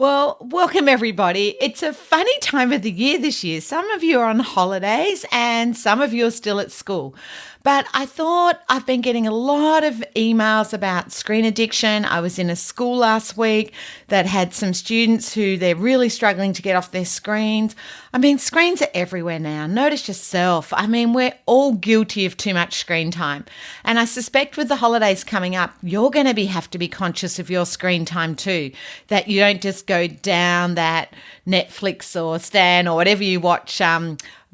Well, welcome everybody. It's a funny time of the year this year. Some of you are on holidays and some of you are still at school. But I thought I've been getting a lot of emails about screen addiction. I was in a school last week that had some students who they're really struggling to get off their screens. I mean, screens are everywhere now. Notice yourself. I mean, we're all guilty of too much screen time. And I suspect with the holidays coming up, you're going to have to be conscious of your screen time too, that you don't just go down that Netflix or Stan or whatever you watch,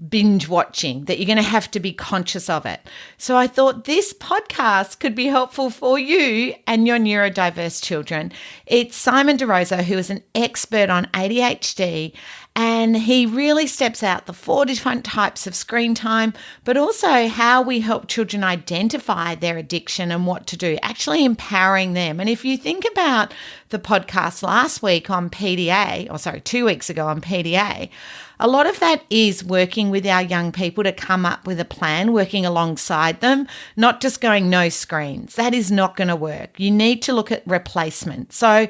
binge watching, that you're going to have to be conscious of it. So I thought this podcast could be helpful for you and your neurodiverse children. It's Simon Roza, who is an expert on ADHD, and he really steps out the 4 different types of screen time, but also how we help children identify their addiction and what to do, actually empowering them. And if you think about the podcast last week on PDA, 2 weeks ago on PDA, a lot of that is working with our young people to come up with a plan, working alongside them, not just going no screens. That is not going to work. You need to look at replacement. So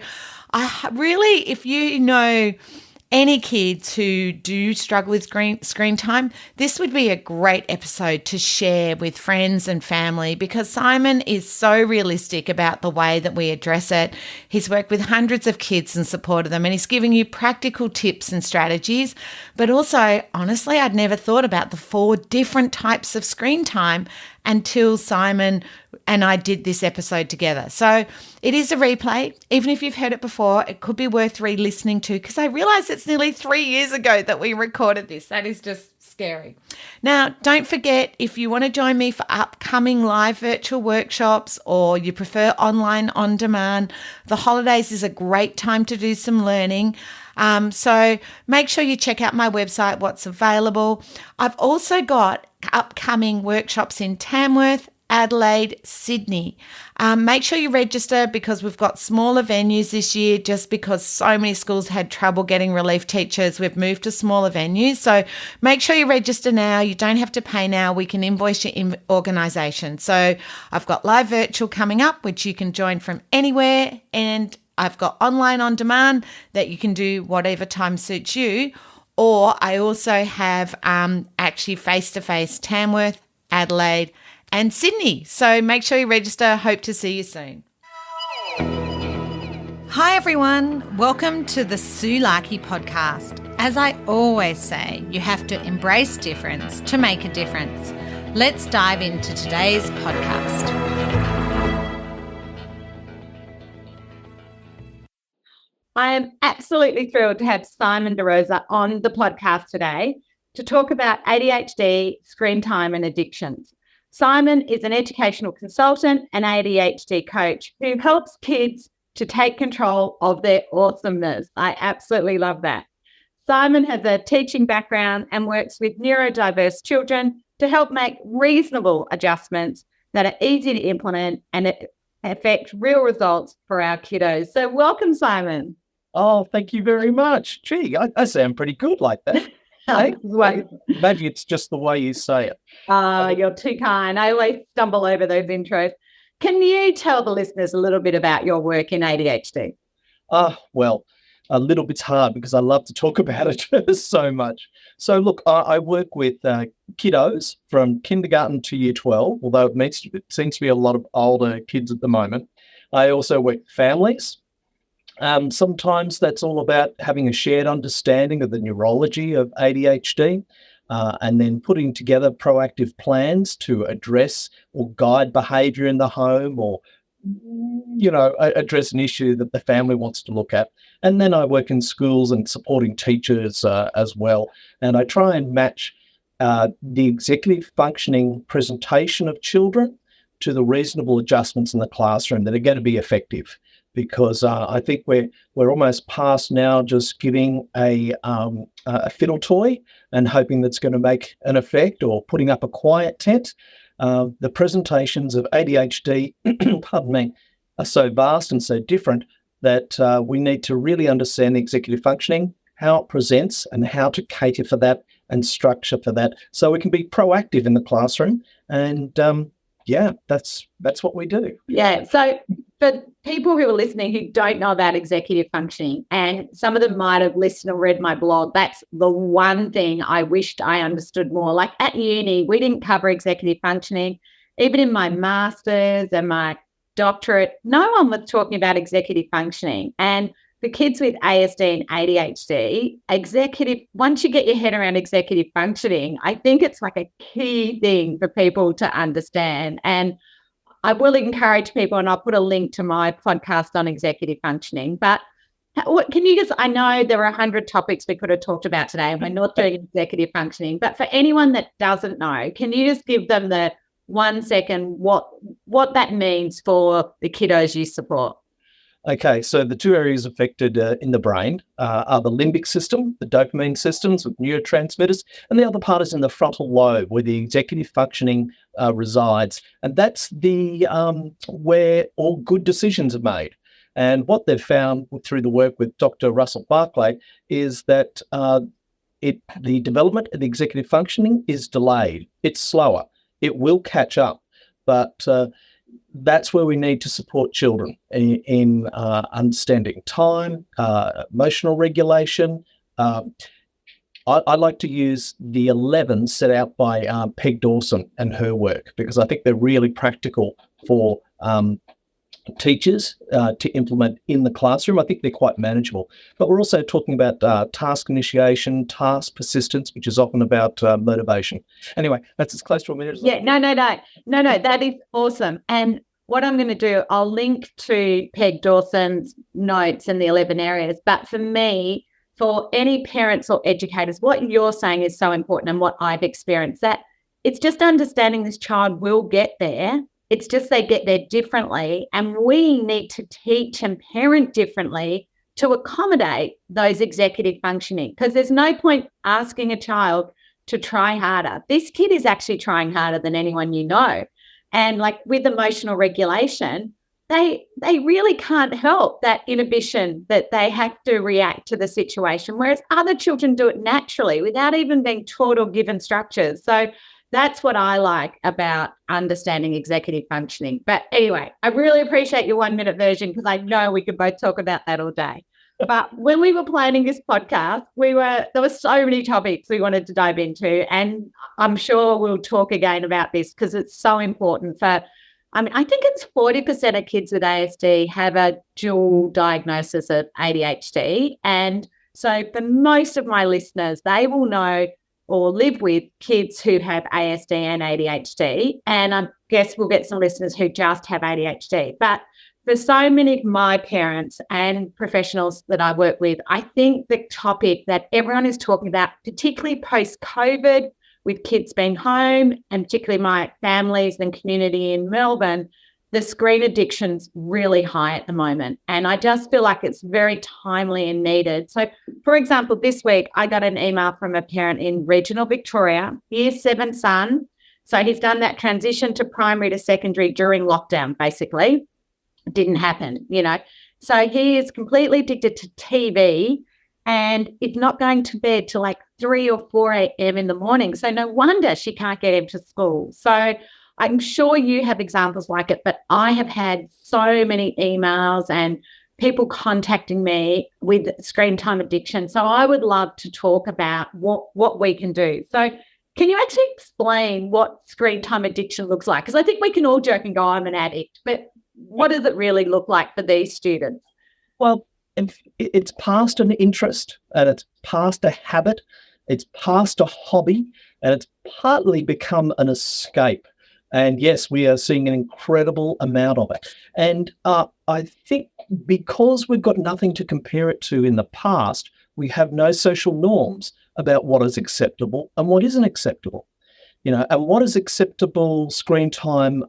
if you know any kids who do struggle with screen time, this would be a great episode to share with friends and family because Simon is so realistic about the way that we address it. He's worked with hundreds of kids and supported them, and he's giving you practical tips and strategies. But also, honestly, I'd never thought about the 4 different types of screen time until Simon and I did this episode together. So it is a replay. Even if you've heard it before, it could be worth re-listening to because I realise it's nearly 3 years ago that we recorded this. That is just scary. Now, don't forget, if you want to join me for upcoming live virtual workshops or you prefer online on demand, the holidays is a great time to do some learning. So make sure you check out my website, what's available. I've also got upcoming workshops in Tamworth, Adelaide, Sydney. Make sure you register because we've got smaller venues this year just because so many schools had trouble getting relief teachers. We've moved to smaller venues. So make sure you register now. You don't have to pay now. We can invoice your organisation. So I've got live virtual coming up, which you can join from anywhere, and I've got online on demand that you can do whatever time suits you. Or I also have actually face-to-face Tamworth, Adelaide and Sydney. So make sure you register. Hope to see you soon. Hi everyone. Welcome to the Sue Larkey podcast. As I always say, you have to embrace difference to make a difference. Let's dive into today's podcast. I am absolutely thrilled to have Simon Roza on the podcast today to talk about ADHD, screen time and addictions. Simon is an educational consultant and ADHD coach who helps kids to take control of their awesomeness. I absolutely love that. Simon has a teaching background and works with neurodiverse children to help make reasonable adjustments that are easy to implement and affect real results for our kiddos. So welcome, Simon. Oh, thank you very much. Gee, I sound pretty good like that. Hey? Maybe it's just the way you say it. You're too kind. I always stumble over those intros. Can you tell the listeners a little bit about your work in ADHD? Well, a little bit's hard because I love to talk about it so much. So look, I work with kiddos from kindergarten to year 12, although it seems to be a lot of older kids at the moment. I also work with families. Sometimes that's all about having a shared understanding of the neurology of ADHD and then putting together proactive plans to address or guide behaviour in the home or, address an issue that the family wants to look at. And then I work in schools and supporting teachers as well. And I try and match the executive functioning presentation of children to the reasonable adjustments in the classroom that are going to be effective. Because I think we're almost past now just giving a fiddle toy and hoping that's going to make an effect or putting up a quiet tent. The presentations of ADHD, pardon me, are so vast and so different that we need to really understand the executive functioning, how it presents and how to cater for that and structure for that so we can be proactive in the classroom. And that's what we do. Yeah. So for people who are listening who don't know about executive functioning, and some of them might have listened or read my blog, that's the one thing I wished I understood more. Like at uni, we didn't cover executive functioning. Even in my master's and my doctorate, no one was talking about executive functioning. And for kids with ASD and ADHD, once you get your head around executive functioning, I think it's like a key thing for people to understand. And I will encourage people, and I'll put a link to my podcast on executive functioning. But what can you just, I know there are 100 topics we could have talked about today, and we're not doing executive functioning, but for anyone that doesn't know, can you just give them the 1 second what that means for the kiddos you support? Okay, so the two areas affected in the brain are the limbic system, the dopamine systems with neurotransmitters, and the other part is in the frontal lobe where the executive functioning resides. And that's the where all good decisions are made. And what they've found through the work with Dr. Russell Barclay is that the development of the executive functioning is delayed. It's slower. It will catch up, but that's where we need to support children in understanding time, emotional regulation. I like to use the 11 set out by Peg Dawson and her work, because I think they're really practical for teachers to implement in the classroom. I think they're quite manageable. But we're also talking about task initiation, task persistence, which is often about motivation. Anyway, that's as close to a minute as Yeah, no, that is awesome. And what I'm going to do, I'll link to Peg Dawson's notes in the 11 areas. But for me, for any parents or educators, what you're saying is so important, and what I've experienced, that it's just understanding this child will get there. It's just they get there differently, and we need to teach and parent differently to accommodate those executive functioning, because there's no point asking a child to try harder. This kid is actually trying harder than anyone you know. And like with emotional regulation, they really can't help that inhibition that they have to react to the situation, whereas other children do it naturally without even being taught or given structures. So that's what I like about understanding executive functioning. But anyway, I really appreciate your 1 minute version, because I know we could both talk about that all day. But when we were planning this podcast, there were so many topics we wanted to dive into, and I'm sure we'll talk again about this because it's so important I think it's 40% of kids with ASD have a dual diagnosis of ADHD. And so for most of my listeners, they will know or live with kids who have ASD and ADHD. And I guess we'll get some listeners who just have ADHD. But for so many of my parents and professionals that I work with, I think the topic that everyone is talking about, particularly post-COVID, with kids being home, and particularly my families and community in Melbourne, the screen addiction's really high at the moment. And I just feel like it's very timely and needed. So, for example, this week I got an email from a parent in regional Victoria, year 7 son. So he's done that transition to primary to secondary during lockdown, basically. It didn't happen, So he is completely addicted to TV, and it's not going to bed till like 3 or 4 a.m. in the morning. So no wonder she can't get him to school. So I'm sure you have examples like it, but I have had so many emails and people contacting me with screen time addiction. So I would love to talk about what we can do. So can you actually explain what screen time addiction looks like? Because I think we can all joke and go, I'm an addict, but what does it really look like for these students? Well, it's past an interest, and it's past a habit, it's past a hobby, and it's partly become an escape. And yes, we are seeing an incredible amount of it. And I think because we've got nothing to compare it to in the past, we have no social norms about what is acceptable and what isn't acceptable. And what is acceptable screen time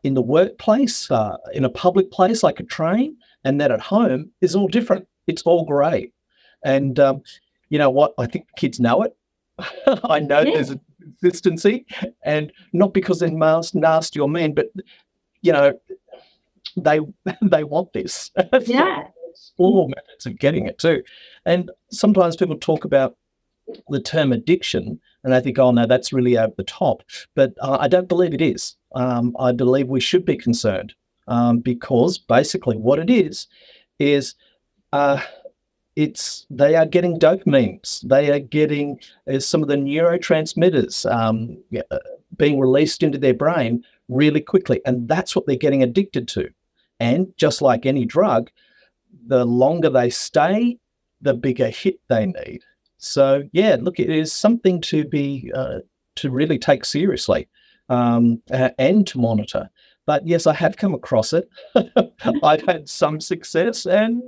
in the workplace, in a public place like a train, and that at home is all different. It's all grey. And you know what? I think kids know it. I know there's a consistency, and not because they're nasty or mean, but they want this. Yeah. Explore methods of getting it too. And sometimes people talk about the term addiction and I think, oh no, that's really over the top. But I don't believe it is. I believe we should be concerned because basically what it is they are getting dopamines. They are getting some of the neurotransmitters being released into their brain really quickly, and that's what they're getting addicted to. And just like any drug, the longer they stay, the bigger hit they need. So yeah, look, it is something to be to really take seriously and to monitor. But yes, I have come across it. I've had some success and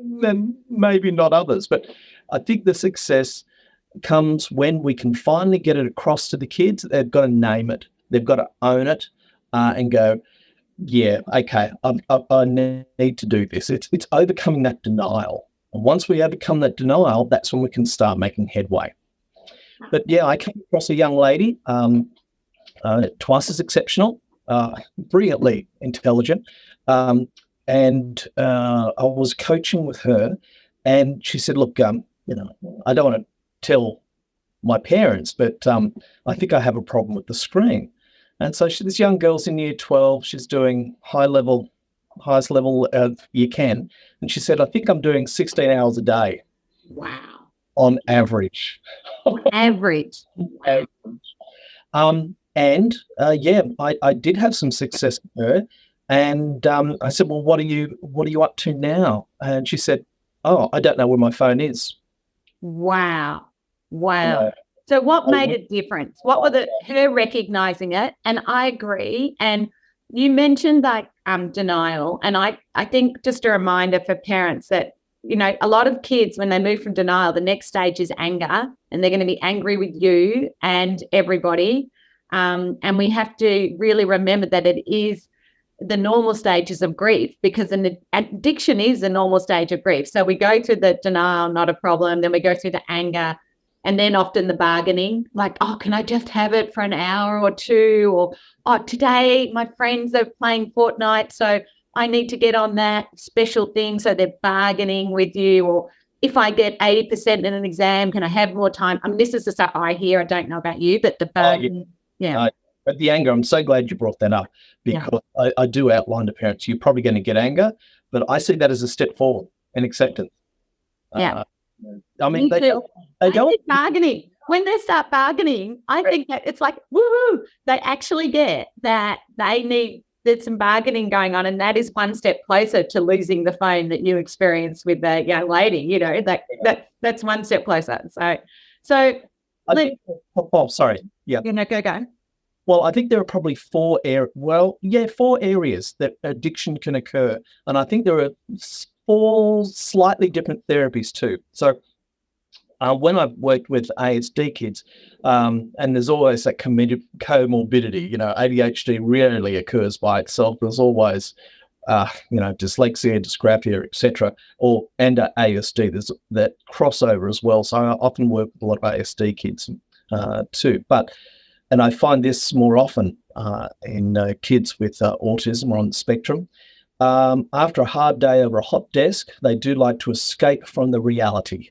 maybe not others. But I think the success comes when we can finally get it across to the kids. They've got to name it. They've got to own it and go, yeah, okay, I need to do this. It's overcoming that denial. And once we overcome that denial, that's when we can start making headway. But yeah, I came across a young lady, twice as exceptional, brilliantly intelligent, and I was coaching with her, and she said, "Look, I don't want to tell my parents, but I think I have a problem with the screen." And so this young girl's in year 12. She's doing highest level you can, and she said, "I think I'm doing 16 hours a day." Wow. On average. Average. And I did have some success with her, and I said, "Well, what are you up to now?" And she said, "Oh, I don't know where my phone is." Wow. So what made a difference? What were her recognizing it? And I agree. And you mentioned like denial, and I think just a reminder for parents that, a lot of kids, when they move from denial, the next stage is anger, and they're going to be angry with you and everybody. And we have to really remember that it is the normal stages of grief, because an addiction is the normal stage of grief. So we go through the denial, not a problem. Then we go through the anger, and then often the bargaining, like, oh, can I just have it for an hour or two? Or, oh, today my friends are playing Fortnite, so I need to get on that special thing. So they're bargaining with you. Or if I get 80% in an exam, can I have more time? I mean, this is the stuff I hear. I don't know about you, but the bargaining. Yeah. But the anger, I'm so glad you brought that up, because I do outline to parents, you're probably going to get anger, but I see that as a step forward in acceptance. Yeah. I mean, they don't bargaining. When they start bargaining, I think that it's like, woohoo, they actually get that there's some bargaining going on, and that is one step closer to losing the phone that you experienced with the young lady. That's one step closer. So sorry. Yeah. Go. Well, I think there are probably four areas that addiction can occur. And I think there are 4 slightly different therapies too. So when I've worked with ASD kids, and there's always that comorbidity, ADHD rarely occurs by itself. There's always, dyslexia, dysgraphia, etc., and ASD. There's that crossover as well. So I often work with a lot of ASD kids too. And I find this more often in kids with autism or on the spectrum. After a hard day over a hot desk, they do like to escape from the reality.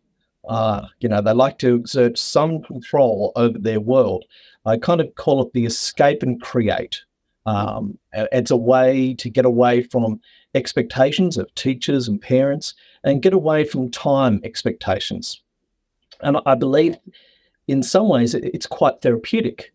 They like to exert some control over their world. I kind of call it the escape and create. It's a way to get away from expectations of teachers and parents and get away from time expectations. And I believe in some ways it's quite therapeutic,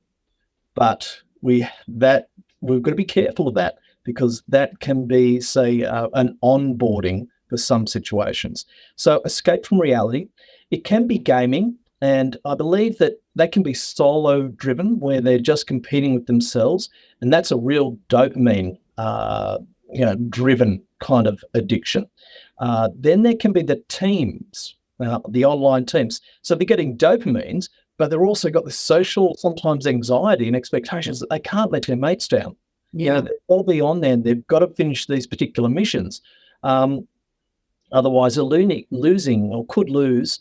but we've got to be careful of that, because that can be, say, an onboarding for some situations. So escape from reality. It can be gaming, and I believe that can be solo driven, where they're just competing with themselves, and that's a real dopamine driven kind of addiction. Then there can be the teams, the online teams. So they're getting dopamines, but they've also got the social, sometimes anxiety and expectations that they can't let their mates down. Yeah. They'll all be on there and they've got to finish these particular missions. Otherwise, they're losing or could lose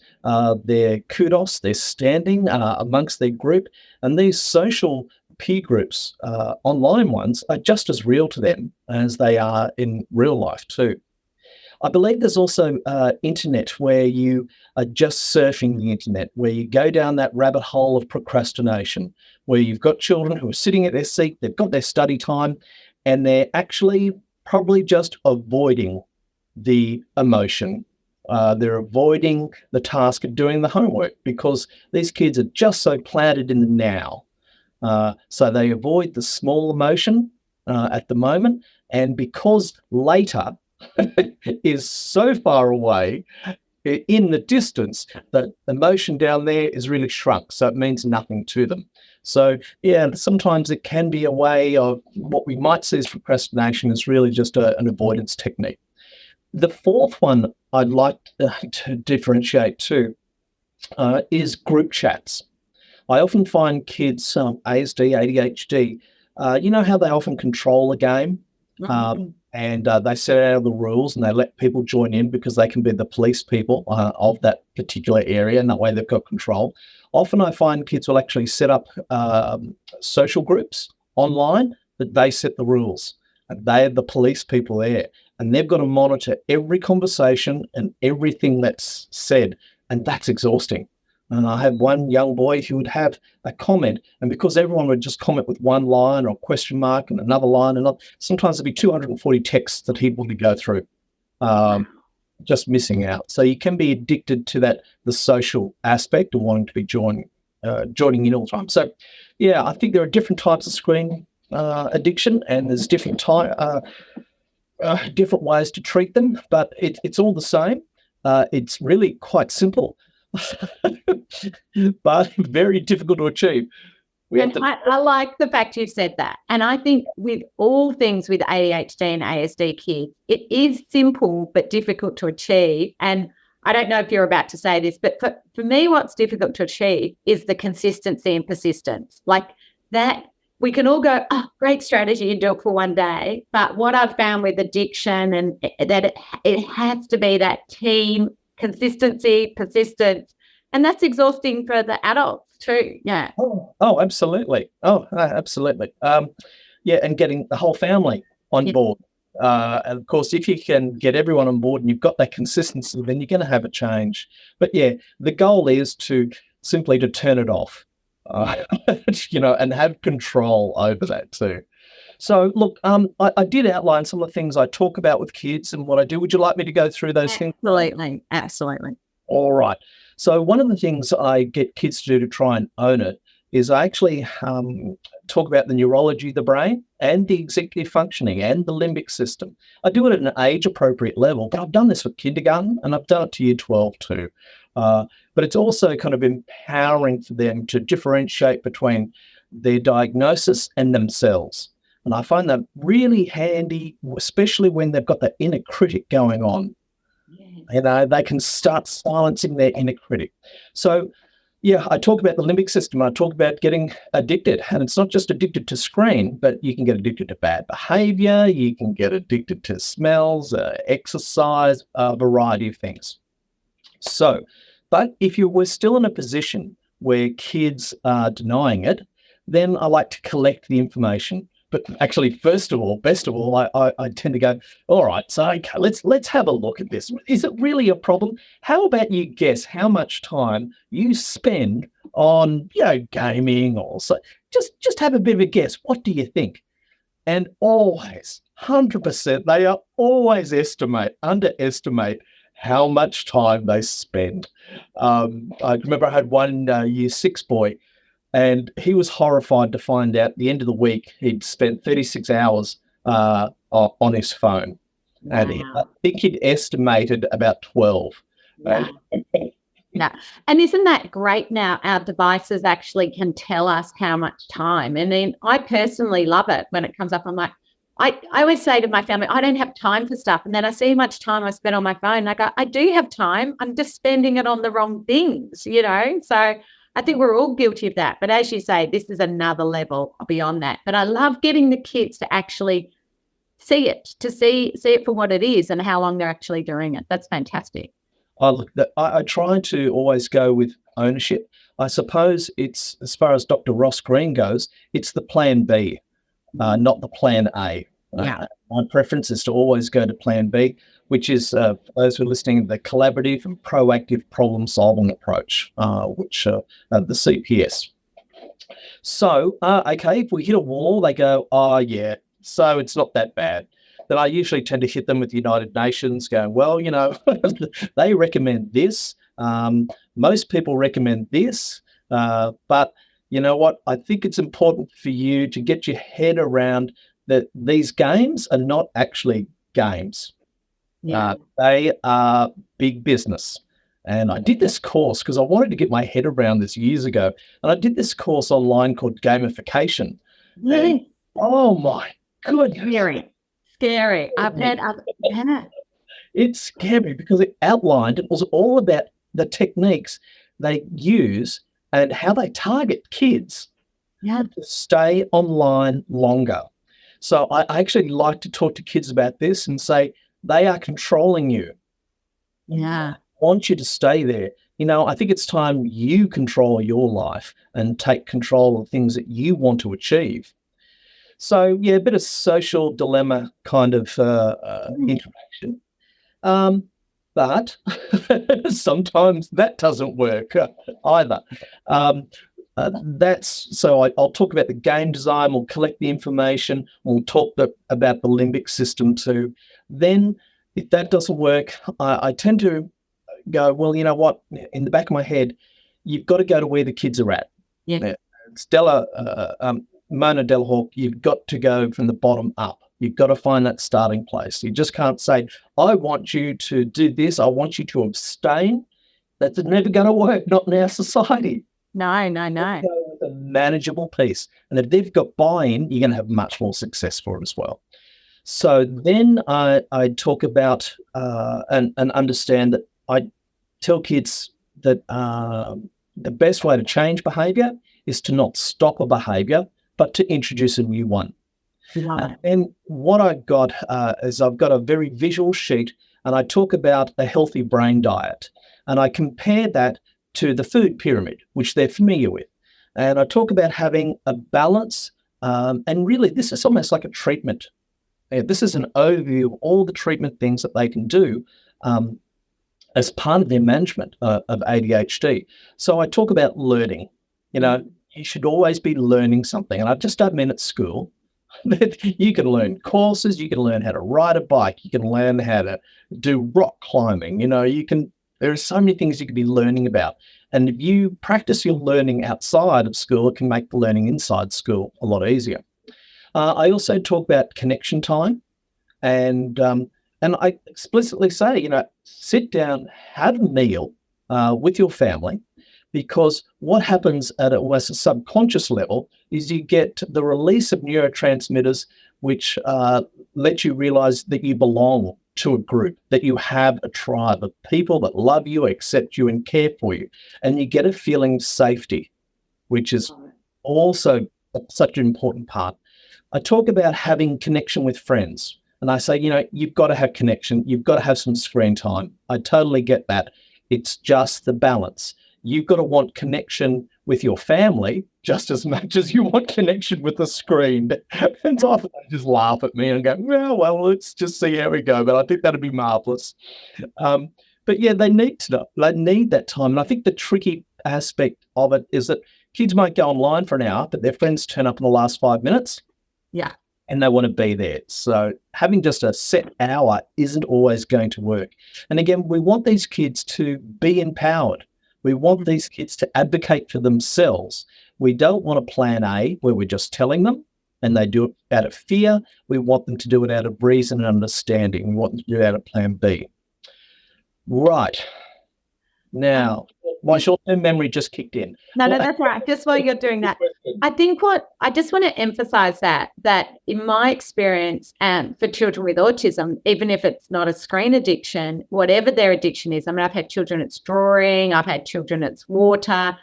their kudos, their standing amongst their group. And these social peer groups, online ones, are just as real to them as they are in real life too. I believe there's also internet, where you are just surfing the internet, where you go down that rabbit hole of procrastination, where you've got children who are sitting at their seat, they've got their study time, and they're actually probably just avoiding the emotion. They're avoiding the task of doing the homework because these kids are just so planted in the now. So they avoid the small emotion at the moment. And because later is so far away in the distance, that emotion down there is really shrunk. So it means nothing to them. So, yeah, sometimes it can be a way of what we might see as procrastination is really just an avoidance technique. The fourth one I'd like to differentiate too is group chats. I often find kids, ASD, ADHD, you know how they often control a game? And they set out the rules and they let people join in because they can be the police people of that particular area, and that way they've got control. Often I find kids will actually set up social groups online that they set the rules, and they're the police people there, and they've got to monitor every conversation and everything that's said, and that's exhausting. And I had one young boy who would have a comment, and because everyone would just comment with one line or a question mark and another line, and sometimes there'd be 240 texts that he'd want to go through, just missing out. So you can be addicted to the social aspect of wanting to be joining in all the time. So, yeah, I think there are different types of screen addiction, and there's different ways to treat them, but it's all the same. It's really quite simple. But very difficult to achieve. I like the fact you've said that. And I think with all things with ADHD and ASD kids, it is simple but difficult to achieve. And I don't know if you're about to say this, but for me, what's difficult to achieve is the consistency and persistence. Like that, we can all go, oh, great strategy, and do it for one day. But what I've found with addiction and that it has to be that team consistency, persistence, and that's exhausting for the adults too. Yeah. Oh, absolutely. Absolutely. Yeah, and getting the whole family on board. And of course, if you can get everyone on board and you've got that consistency, then you're going to have a change. But yeah, the goal is to simply to turn it off, and have control over that too. So, look, I did outline some of the things I talk about with kids and what I do. Would you like me to go through those things? Absolutely. All right. So one of the things I get kids to do to try and own it is I actually talk about the neurology of the brain and the executive functioning and the limbic system. I do it at an age-appropriate level, but I've done this for kindergarten and I've done it to year 12 too. But it's also kind of empowering for them to differentiate between their diagnosis and themselves. And I find that really handy, especially when they've got that inner critic going on. They can start silencing their inner critic. So, yeah, I talk about the limbic system. I talk about getting addicted. And it's not just addicted to screen, but you can get addicted to bad behavior. You can get addicted to smells, exercise, a variety of things. So, but if you were still in a position where kids are denying it, then I like to collect the information. But actually, best of all, I tend to go, all right, so okay, let's have a look at this. Is it really a problem? How about you guess how much time you spend on, gaming or so? Just have a bit of a guess. What do you think? And always, 100%, they are always underestimate how much time they spend. I remember I had one year 6 boy, and he was horrified to find out at the end of the week he'd spent 36 hours on his phone. Wow. And I think he'd estimated about 12. Wow. No. And isn't that great now? Our devices actually can tell us how much time. And then I personally love it when it comes up. I'm like, I always say to my family, I don't have time for stuff. And then I see how much time I spend on my phone. And I go, I do have time. I'm just spending it on the wrong things, So I think we're all guilty of that. But as you say, this is another level beyond that. But I love getting the kids to actually see it, to see it for what it is and how long they're actually doing it. That's fantastic. I try to always go with ownership. I suppose it's, as far as Dr. Ross Green goes, it's the plan B, not the plan A. Yeah. My preference is to always go to plan B, which is, for those who are listening, the collaborative and proactive problem-solving approach, which the CPS. So, okay, if we hit a wall, they go, oh, yeah, so it's not that bad. then I usually tend to hit them with the United Nations going, well, they recommend this. Most people recommend this. But you know what? I think it's important for you to get your head around that these games are not actually games. Yeah. They are big business. And I did this course because I wanted to get my head around this years ago. And I did this course online called gamification. Really? And, oh my goodness. Scary. Yeah. It scared me because it was all about the techniques they use and how they target kids to stay online longer. So I actually like to talk to kids about this and say, they are controlling you. Yeah. I want you to stay there. I think it's time you control your life and take control of things that you want to achieve. So, yeah, a bit of social dilemma kind of interaction. But sometimes that doesn't work either. I'll talk about the game design. We'll collect the information. We'll talk about the limbic system too. Then, if that doesn't work, I tend to go, well, you know what? In the back of my head, you've got to go to where the kids are at. Yeah. Mona Delhawk, you've got to go from the bottom up. You've got to find that starting place. You just can't say, I want you to do this. I want you to abstain. That's never going to work, not in our society. No. Go with a manageable piece. And if they've got buy-in, you're going to have much more success for it as well. So then I talk about and understand that I tell kids that the best way to change behaviour is to not stop a behaviour, but to introduce a new one. And what I've got is I've got a very visual sheet, and I talk about a healthy brain diet. And I compare that to the food pyramid, which they're familiar with. And I talk about having a balance. And really, this is almost like a treatment. This is an overview of all the treatment things that they can do as part of their management of ADHD. So I talk about learning. You should always be learning something. And I just don't mean at school. You can learn courses. You can learn how to ride a bike. You can learn how to do rock climbing. There are so many things you could be learning about. And if you practice your learning outside of school, it can make the learning inside school a lot easier. I also talk about connection time. And I explicitly say, sit down, have a meal with your family, because what happens at a subconscious level is you get the release of neurotransmitters which let you realize that you belong to a group, that you have a tribe of people that love you, accept you, and care for you. And you get a feeling of safety, which is also such an important part. I talk about having connection with friends. And I say, you've got to have connection. You've got to have some screen time. I totally get that. It's just the balance. You've got to want connection with your family just as much as you want connection with the screen. And so often they just laugh at me and go, well, let's just see how we go. But I think that'd be marvelous. But yeah, they need that time. And I think the tricky aspect of it is that kids might go online for an hour, but their friends turn up in the last 5 minutes. Yeah. And they want to be there. So having just a set hour isn't always going to work. And again, we want these kids to be empowered. We want these kids to advocate for themselves. We don't want a plan A where we're just telling them and they do it out of fear. We want them to do it out of reason and understanding. We want them to do it out of plan B. Right. Now, my short-term memory just kicked in. No, that's right. Just while you're doing that, I think I just want to emphasize that in my experience, for children with autism, even if it's not a screen addiction, whatever their addiction is, I've had children it's drawing, I've had children it's water.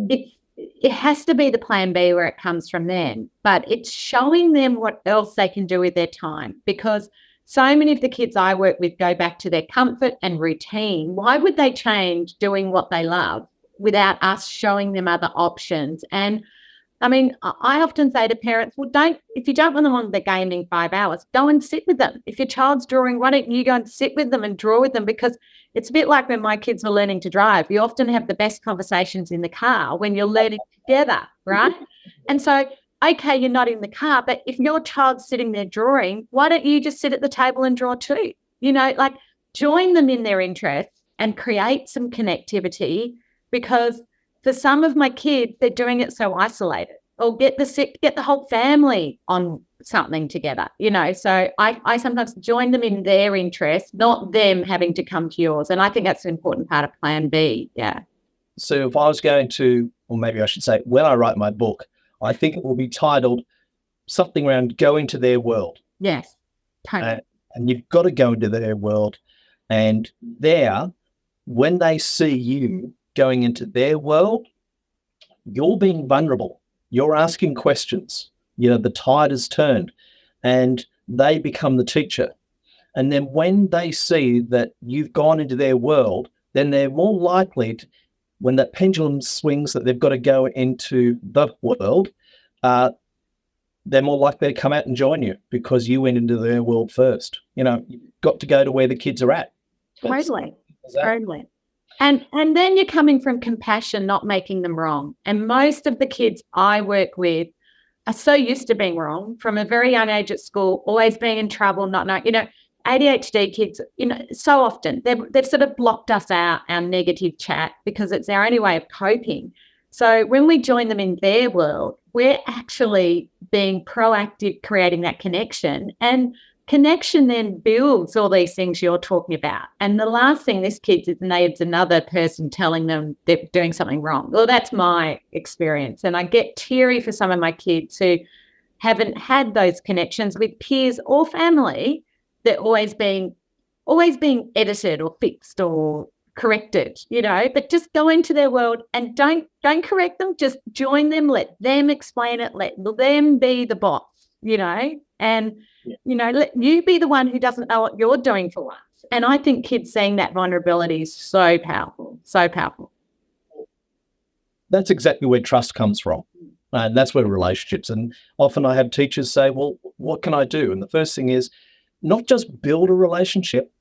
It has to be the plan B where it comes from then, but it's showing them what else they can do with their time, because so many of the kids I work with go back to their comfort and routine. Why would they change doing what they love without us showing them other options? And I often say to parents, well, if you don't want them on the gaming 5 hours, go and sit with them. If your child's drawing, why don't you go and sit with them and draw with them? Because it's a bit like when my kids were learning to drive. You often have the best conversations in the car when you're learning together, right? And so okay, you're not in the car, but if your child's sitting there drawing, why don't you just sit at the table and draw too? Like join them in their interests and create some connectivity, because for some of my kids, they're doing it so isolated, or get the whole family on something together, So I sometimes join them in their interests, not them having to come to yours. And I think that's an important part of Plan B. Yeah. So if I was going to, or maybe I should say, when I write my book, I think it will be titled something around Go Into Their World. Yes, totally. And you've got to go into their world. And there, when they see you going into their world, you're being vulnerable. You're asking questions. The tide has turned, and they become the teacher. And then when they see that you've gone into their world, then they're more likely to, when that pendulum swings that they've got to go into the world, they're more likely to come out and join you because you went into their world first. You've got to go to where the kids are at. Totally. And then you're coming from compassion, not making them wrong. And most of the kids I work with are so used to being wrong from a very young age at school, always being in trouble, not knowing, ADHD kids, so often they've sort of blocked us out, our negative chat, because it's our only way of coping. So when we join them in their world, we're actually being proactive, creating that connection. And connection then builds all these things you're talking about. And the last thing this kid needs another person telling them they're doing something wrong. Well, that's my experience. And I get teary for some of my kids who haven't had those connections with peers or family. They're always being edited or fixed or corrected, but just go into their world and don't correct them. Just join them, let them explain it, let them be the boss, and let you be the one who doesn't know what you're doing for once. And I think kids seeing that vulnerability is so powerful, so powerful. That's exactly where trust comes from. And that's where relationships. And often I have teachers say, well, what can I do? And the first thing is not just build a relationship,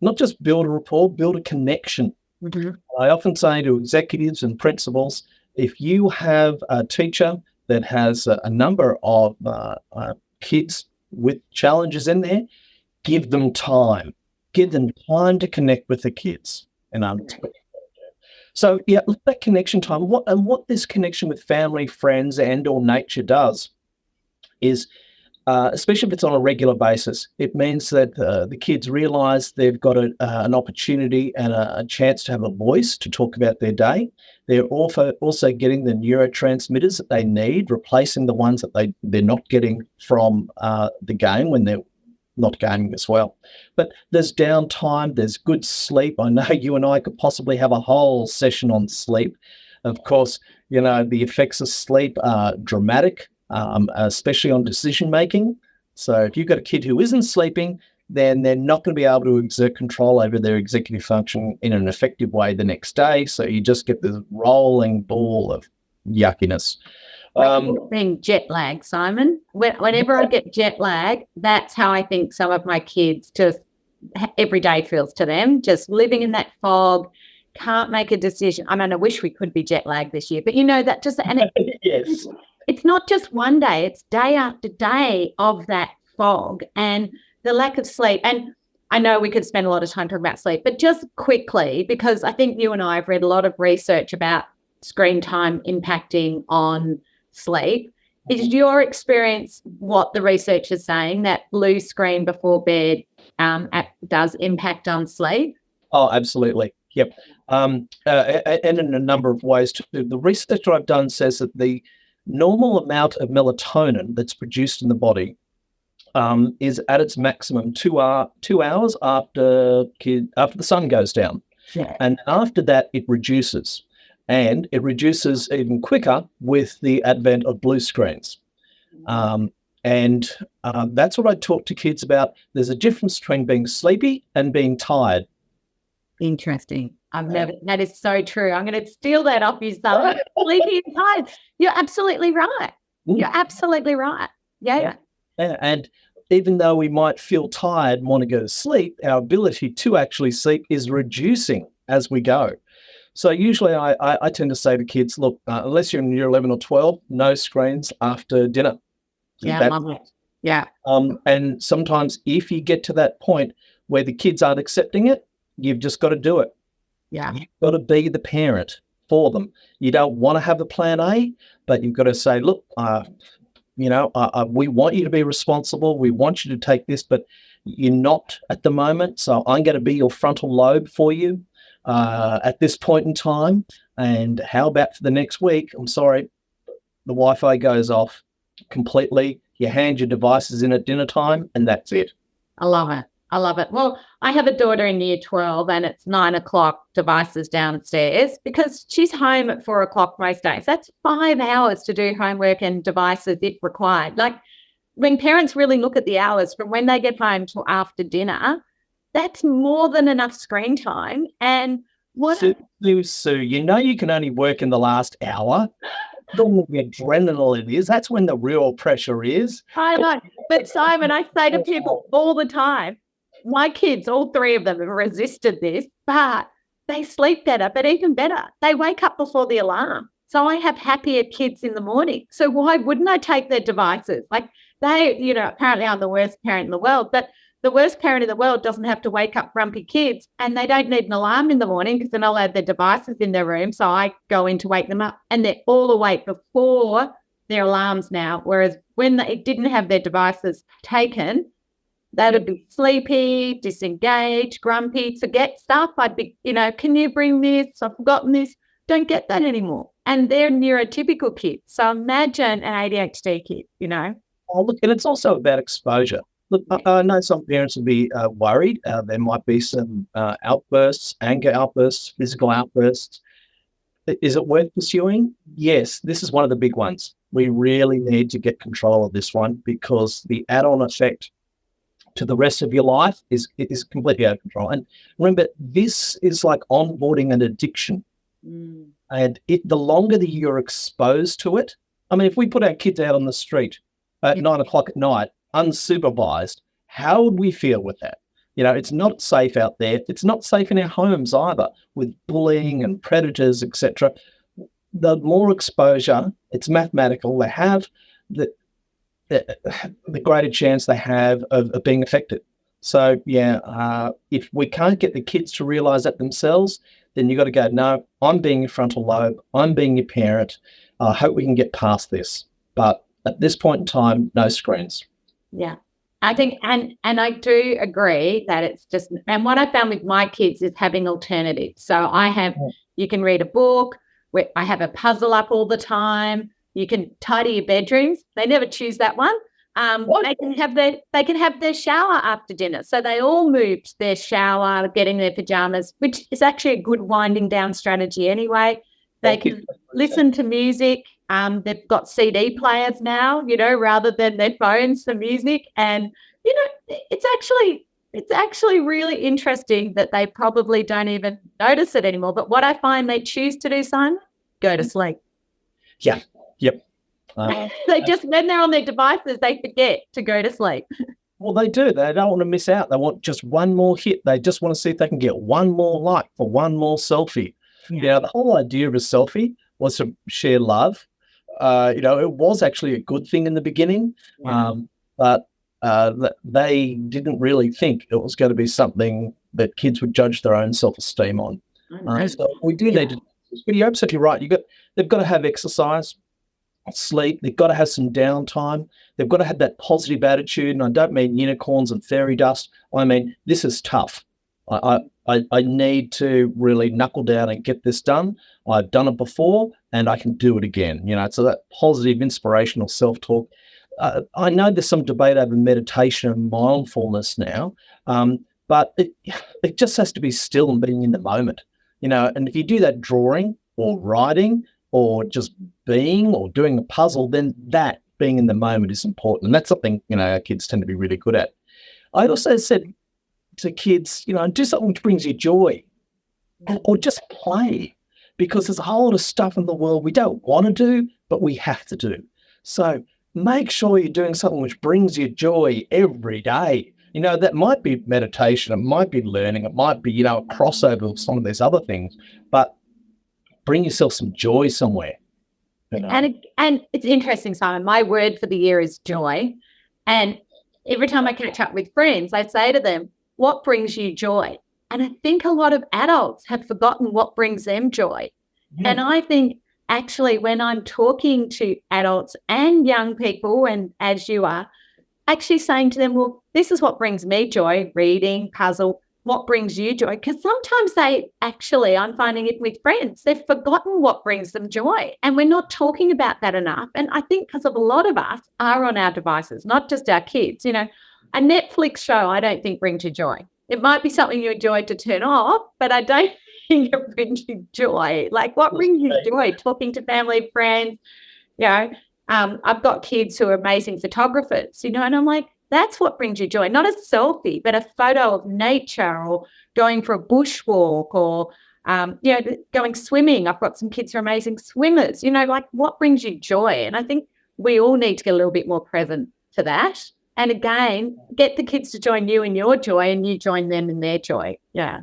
not just build a rapport, build a connection. Mm-hmm. I often say to executives and principals, if you have a teacher that has a number of kids with challenges in there, give them time. Give them time to connect with the kids. So, that connection time, what this connection with family, friends, and or nature does is, especially if it's on a regular basis, it means that the kids realise they've got an opportunity and a chance to have a voice to talk about their day. They're also getting the neurotransmitters that they need, replacing the ones that they're not getting from the game when they're not gaming as well. But there's downtime, there's good sleep. I know you and I could possibly have a whole session on sleep. Of course, the effects of sleep are dramatic. Especially on decision making. So if you've got a kid who isn't sleeping, then they're not going to be able to exert control over their executive function in an effective way the next day. So you just get this rolling ball of yuckiness. Being jet lag, Simon. Whenever I get jet lag, that's how I think some of my kids just every day feels to them, just living in that fog, can't make a decision. I mean, I wish we could be jet lagged this year, but that just, and yes. It's not just one day, it's day after day of that fog and the lack of sleep. And I know we could spend a lot of time talking about sleep, but just quickly, because I think you and I have read a lot of research about screen time impacting on sleep. Is your experience what the research is saying, that blue screen before bed does impact on sleep? Oh, absolutely. Yep. And in a number of ways too. The research I've done says that the normal amount of melatonin that's produced in the body is at its maximum 2 hours after the sun goes down. Yeah. And after that, it reduces. And it reduces even quicker with the advent of blue screens. And that's what I talk to kids about. There's a difference between being sleepy and being tired. Interesting. That is so true. I'm going to steal that off you, Simon. Sleepy and tired. You're absolutely right. You're absolutely right. Yeah. And even though we might feel tired and want to go to sleep, our ability to actually sleep is reducing as we go. So usually I tend to say to kids, look, unless you're in year 11 or 12, no screens after dinner. Yeah, love it. Yeah. And sometimes if you get to that point where the kids aren't accepting it, you've just got to do it. Yeah. You've got to be the parent for them. You don't want to have a plan A, but you've got to say, look, we want you to be responsible. We want you to take this, but you're not at the moment. So I'm going to be your frontal lobe for you at this point in time. And how about for the next week? I'm sorry, the Wi-Fi goes off completely. You hand your devices in at dinner time, and that's it. I love it. I love it. Well, I have a daughter in year 12 and it's 9 o'clock, devices downstairs, because she's home at 4 o'clock most days. That's 5 hours to do homework and devices if required. Like, when parents really look at the hours from when they get home till after dinner, that's more than enough screen time. And Sue, you know you can only work in the last hour. The adrenaline it is. That's when the real pressure is. I know. But Simon, I say to people all the time, my kids, all 3 of them have resisted this, but they sleep better, but even better, they wake up before the alarm. So I have happier kids in the morning. So why wouldn't I take their devices? Like, they, apparently I'm the worst parent in the world, but the worst parent in the world doesn't have to wake up grumpy kids, and they don't need an alarm in the morning because then I'll have their devices in their room. So I go in to wake them up and they're all awake before their alarms now. Whereas when they didn't have their devices taken, they would be sleepy, disengaged, grumpy, forget stuff. I'd be, can you bring this? I've forgotten this. Don't get that anymore. And they're neurotypical kids. So imagine an ADHD kid, Oh, look, and it's also about exposure. Look, I know some parents will be worried. There might be some outbursts, anger outbursts, physical outbursts. Is it worth pursuing? Yes, this is one of the big ones. We really need to get control of this one because the add-on effect to the rest of your life is completely out of control. And remember, this is like onboarding an addiction. And the longer that you're exposed to it, I mean, if we put our kids out on the street at 9 o'clock at night, unsupervised, how would we feel with that? It's not safe out there. It's not safe in our homes either, with bullying and predators, etc. The more exposure, it's mathematical, they have, the greater chance they have of being affected. So, if we can't get the kids to realise that themselves, then you've got to go, no, I'm being your frontal lobe, I'm being your parent. I hope we can get past this. But at this point in time, no screens. Yeah. I think, and I do agree that it's just, and what I found with my kids is having alternatives. So you can read a book, I have a puzzle up all the time. You can tidy your bedrooms. They never choose that one. They can have their shower after dinner. So they all moved their shower, getting their pajamas, which is actually a good winding down strategy anyway. They can listen to music. They've got CD players now, rather than their phones for music. And, it's actually really interesting that they probably don't even notice it anymore. But what I find they choose to do, Simon, go to sleep. Yeah. Yep. They just, when they're on their devices, they forget to go to sleep. Well, they do. They don't want to miss out. They want just one more hit. They just want to see if they can get one more like for one more selfie. The whole idea of a selfie was to share love. It was actually a good thing in the beginning, but they didn't really think it was going to be something that kids would judge their own self-esteem on. So we do need to. But you're absolutely right. They've got to have exercise, sleep. They've got to have some downtime. They've got to have that positive attitude. And I don't mean unicorns and fairy dust. I mean, this is tough. I need to really knuckle down and get this done. I've done it before and I can do it again. So that positive, inspirational self-talk. I know there's some debate over meditation and mindfulness now, but it just has to be still and being in the moment. And if you do that drawing or writing or just being or doing a puzzle, then that being in the moment is important. And that's something, our kids tend to be really good at. I also said to kids, do something which brings you joy or just play, because there's a whole lot of stuff in the world we don't want to do, but we have to do. So make sure you're doing something which brings you joy every day. That might be meditation, it might be learning, it might be, a crossover of some of these other things, but bring yourself some joy somewhere. You know? And it's interesting, Simon. My word for the year is joy. And every time I catch up with friends, I say to them, what brings you joy? And I think a lot of adults have forgotten what brings them joy. Yeah. And I think actually when I'm talking to adults and young people, and as you are, actually saying to them, well, this is what brings me joy, reading, puzzle, what brings you joy? Because sometimes I'm finding it with friends, they've forgotten what brings them joy. And we're not talking about that enough. And I think because of a lot of us are on our devices, not just our kids. You know, a Netflix show I don't think brings you joy. It might be something you enjoy to turn off, but I don't think it brings you joy. Like what brings you joy? Talking to family, friends, you know. I've got kids who are amazing photographers, you know, and I'm like, that's what brings you joy. Not a selfie, but a photo of nature or going for a bushwalk or, going swimming. I've got some kids who are amazing swimmers, you know, like what brings you joy? And I think we all need to get a little bit more present to that. And again, get the kids to join you in your joy and you join them in their joy. Yeah.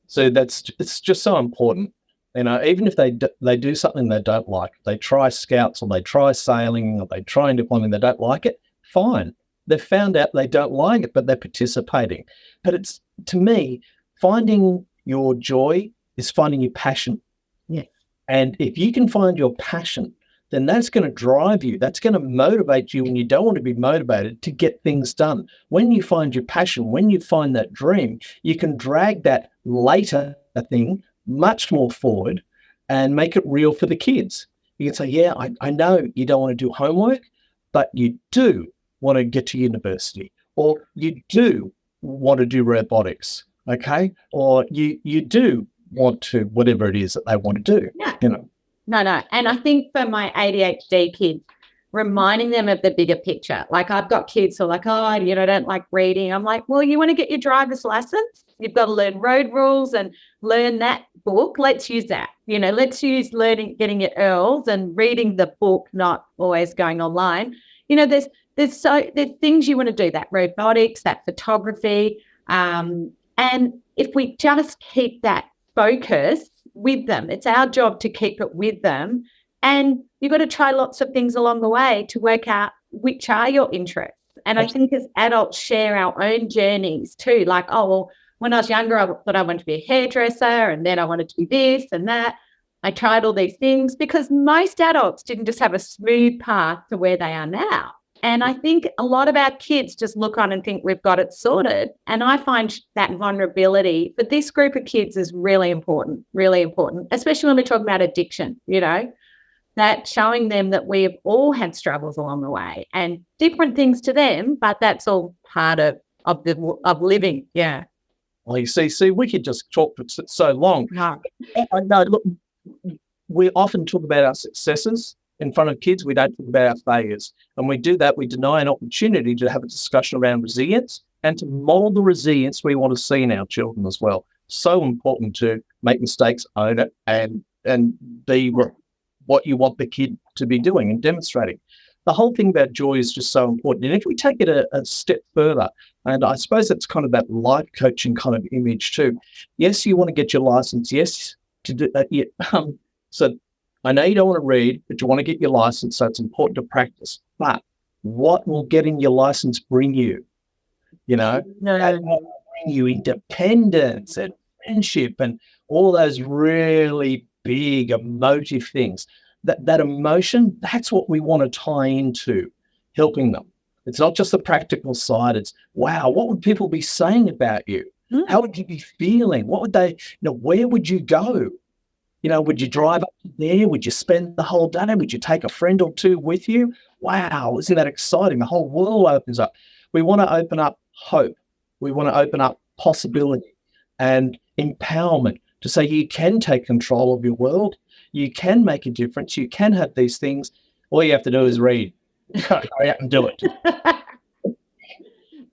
So it's just so important. You know, even if they do something they don't like, they try scouts or they try sailing or they try into plumbing, they don't like it, fine. They've found out they don't like it, but they're participating. But it's, to me, finding your joy is finding your passion. Yeah. And if you can find your passion, then that's going to drive you. That's going to motivate you when you don't want to be motivated to get things done. When you find your passion, when you find that dream, you can drag that later thing much more forward and make it real for the kids. You can say, yeah, I know you don't want to do homework, but you do want to get to university, or you do want to do robotics, okay? Or you do want to, whatever it is that they want to do, you know. No. And I think for my ADHD kids, reminding them of the bigger picture. Like I've got kids who are like, oh, you know, I don't like reading. I'm like, well, you want to get your driver's license? You've got to learn road rules and learn that book. Let's use that. You know, let's use getting your Earls and reading the book, not always going online. You know, there's things you want to do, that robotics, that photography. And if we just keep that focus with them, it's our job to keep it with them. And you've got to try lots of things along the way to work out which are your interests. And I think as adults share our own journeys too, like, oh, well, when I was younger, I thought I wanted to be a hairdresser and then I wanted to be this and that. I tried all these things because most adults didn't just have a smooth path to where they are now. And I think a lot of our kids just look on and think we've got it sorted. And I find that vulnerability for this group of kids is really important, especially when we're talking about addiction, you know, that showing them that we have all had struggles along the way and different things to them, but that's all part of living. Yeah. Well, you see, we could just talk for so long. No. I know, look, we often talk about our successes in front of kids. We don't talk about our failures. And we do that, we deny an opportunity to have a discussion around resilience and to model the resilience we want to see in our children as well. So important to make mistakes, own it, and be what you want the kid to be doing and demonstrating. The whole thing about joy is just so important. And if we take it a step further, and I suppose it's kind of that life coaching kind of image too. Yes, you want to get your license. Yes, to do that. Yeah. So I know you don't want to read, but you want to get your license. So it's important to practice. But what will getting your license bring you? You know, that will bring you independence and friendship and all those really big emotive things. That emotion, that's what we want to tie into helping them. It's not just the practical side. It's, wow, what would people be saying about you? How would you be feeling? What would they, where would you go? Would you drive up there? Would you spend the whole day? Would you take a friend or two with you? Wow, isn't that exciting? The whole world opens up. We want to open up hope. We want to open up possibility and empowerment to say you can take control of your world. You can make a difference. You can have these things. All you have to do is read. Hurry up and do it.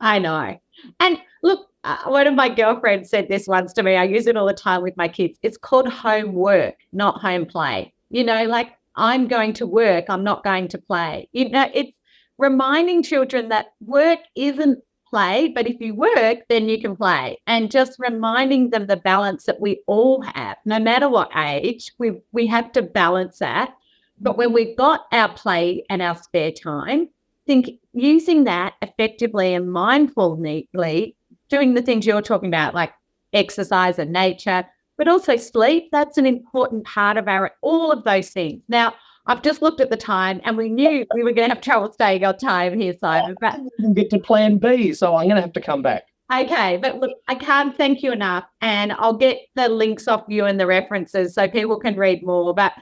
I know. And look, one of my girlfriends said this once to me. I use it all the time with my kids. It's called homework, not home play. Like I'm going to work. I'm not going to play. It's reminding children that work isn't play, but if you work, then you can play. And just reminding them the balance that we all have, no matter what age, we have to balance that. But when we've got our play and our spare time, think using that effectively and mindfully, doing the things you're talking about, like exercise and nature, but also sleep. That's an important part of all of those things. Now, I've just looked at the time and we knew we were going to have trouble staying on time here, Simon. But I didn't get to plan B, so I'm going to have to come back. okay, but look, I can't thank you enough, and I'll get the links off you and the references so people can read more. But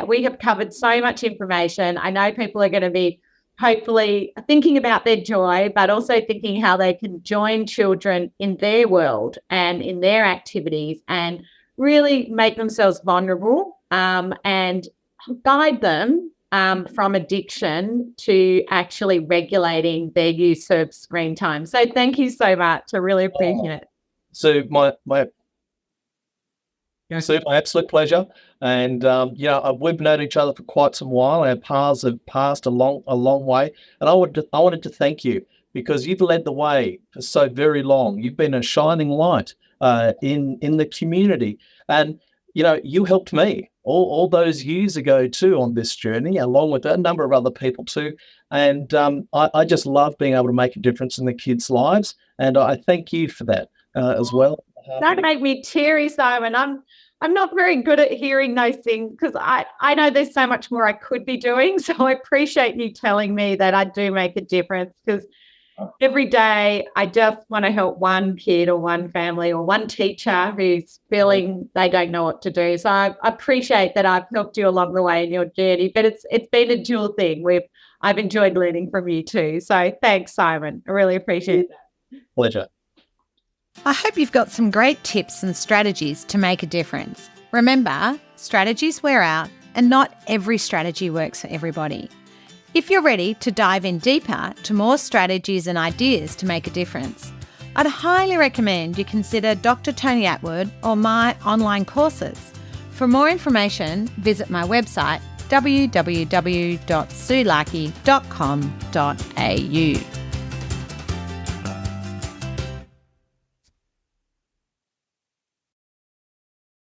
we have covered so much information. I know people are going to be hopefully thinking about their joy, but also thinking how they can join children in their world and in their activities and really make themselves vulnerable and guide them from addiction to actually regulating their use of screen time. So thank you so much. I really appreciate it. So my absolute pleasure. And we've known each other for quite some while. Our paths have passed a long way. And I wanted to thank you because you've led the way for so very long. You've been a shining light in the community, and you helped me all those years ago too on this journey, along with a number of other people too. And I just love being able to make a difference in the kids' lives, and I thank you for that as well. Don't make me teary, Simon. I'm not very good at hearing those things because I know there's so much more I could be doing. So I appreciate you telling me that I do make a difference, because every day I just want to help one kid or one family or one teacher who's feeling they don't know what to do. So I appreciate that I've helped you along the way in your journey, but it's been a dual thing. I've enjoyed learning from you too. So thanks, Simon. I really appreciate that. Pleasure. I hope you've got some great tips and strategies to make a difference. Remember, strategies wear out and not every strategy works for everybody. If you're ready to dive in deeper to more strategies and ideas to make a difference, I'd highly recommend you consider Dr. Tony Attwood or my online courses. For more information, visit my website www.sulaki.com.au.